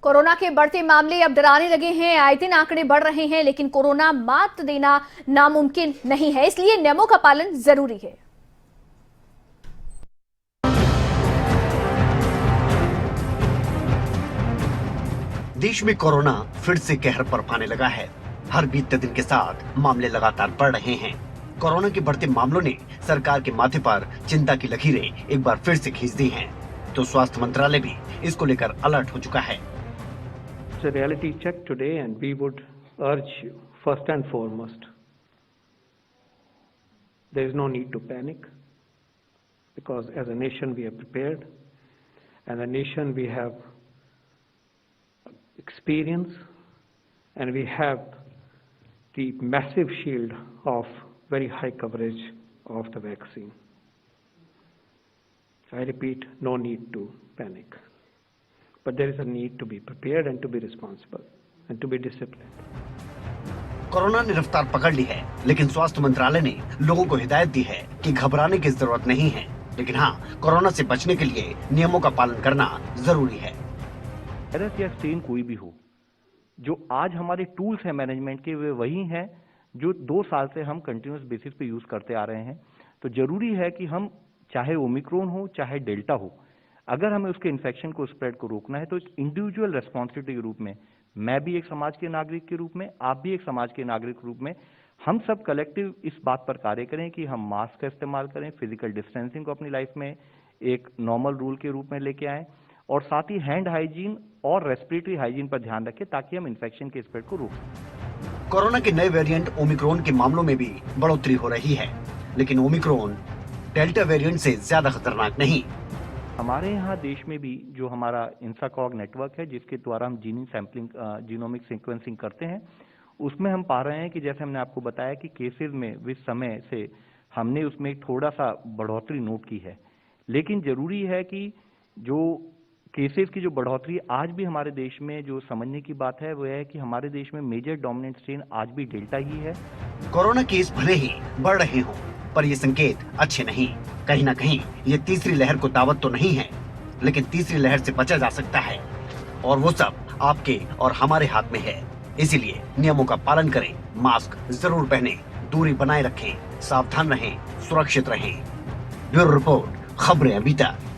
Corona के बढ़ते मामले अब डराने लगे हैं। आए दिन आंकड़े बढ़ रहे हैं, लेकिन कोरोना मात देना नामुमकिन नहीं है, इसलिए नियमों का पालन जरूरी है। देश में कोरोना फिर से कहर बरपाने लगा है। हर बीतते दिन के साथ मामले लगातार बढ़ रहे हैं। कोरोना के बढ़ते मामलों ने सरकार के माथे पर चिंता की लकीरें एक बार फिर से खींच दी हैं। तो स्वास्थ्य मंत्रालय भी इसको लेकर अलर्ट हो चुका है। It's a reality check today, and we would urge you, first and foremost, there is no need to panic, because as a nation we are prepared, and a nation we have experience, and we have the massive shield of very high coverage of the vaccine. I repeat, no need to panic. But there is a need to be prepared and to be responsible and to be disciplined. Corona ने रफ्तार पकड़ ली है, लेकिन स्वास्थ्य मंत्रालय ने लोगों को हिदायत दी है कि घबराने की जरूरत नहीं है, लेकिन हाँ, कोरोना से बचने के लिए नियमों का पालन करना जरूरी है। वायरस या स्ट्रेन कोई भी हो, जो आज हमारे टूल्स हैं मैनेजमेंट के, वे वही हैं जो 2 साल से हम कंटिन्यूस बेसिस पे यूज करते आ रहे हैं। तो जरूरी है कि हम, चाहे ओमिक्रॉन हो चाहे डेल्टा हो, अगर हमें उसके इन्फेक्शन को, स्प्रेड को रोकना है, तो एक इंडिविजुअल रेस्पॉन्सिबिलिटी के रूप में, मैं भी एक समाज के नागरिक के रूप में, आप भी एक समाज के नागरिक के रूप में, हम सब कलेक्टिव इस बात पर कार्य करें कि हम मास्क का इस्तेमाल करें, फिजिकल डिस्टेंसिंग को अपनी लाइफ में एक नॉर्मल रूल के रूप में लेके आएं, और साथ ही हैंड हाइजीन और रेस्पिरेटरी हाइजीन पर ध्यान रखें, ताकि हम इन्फेक्शन के स्प्रेड को रोक सकें। कोरोना के नए वेरिएंट ओमिक्रॉन के मामलों में भी बढ़ोतरी हो रही है, लेकिन ओमिक्रॉन डेल्टा वेरिएंट से ज्यादा खतरनाक नहीं। हमारे यहाँ देश में भी जो हमारा इंसाकॉग नेटवर्क है, जिसके द्वारा हम जीनी सैंपलिंग, जीनोमिक सीक्वेंसिंग करते हैं, उसमें हम पा रहे हैं कि जैसे हमने आपको बताया कि केसेस में इस समय से हमने उसमें थोड़ा सा बढ़ोतरी नोट की है, लेकिन जरूरी है कि जो केसेस की जो बढ़ोतरी आज भी हमारे देश में जो समझने की बात है, वो है कि हमारे देश में मेजर डोमिनेंट स्ट्रेन आज भी डेल्टा ही है। कोरोना केस भले ही बढ़ रहे हों, पर ये संकेत अच्छे नहीं। कहीं ना कहीं ये तीसरी लहर को दावत तो नहीं है, लेकिन तीसरी लहर से बचा जा सकता है, और वो सब आपके और हमारे हाथ में है। इसीलिए नियमों का पालन करें, मास्क जरूर पहनें, दूरी बनाए रखें, सावधान रहें, सुरक्षित रहें। ब्यूरो रिपोर्ट, खबरें अभी तक।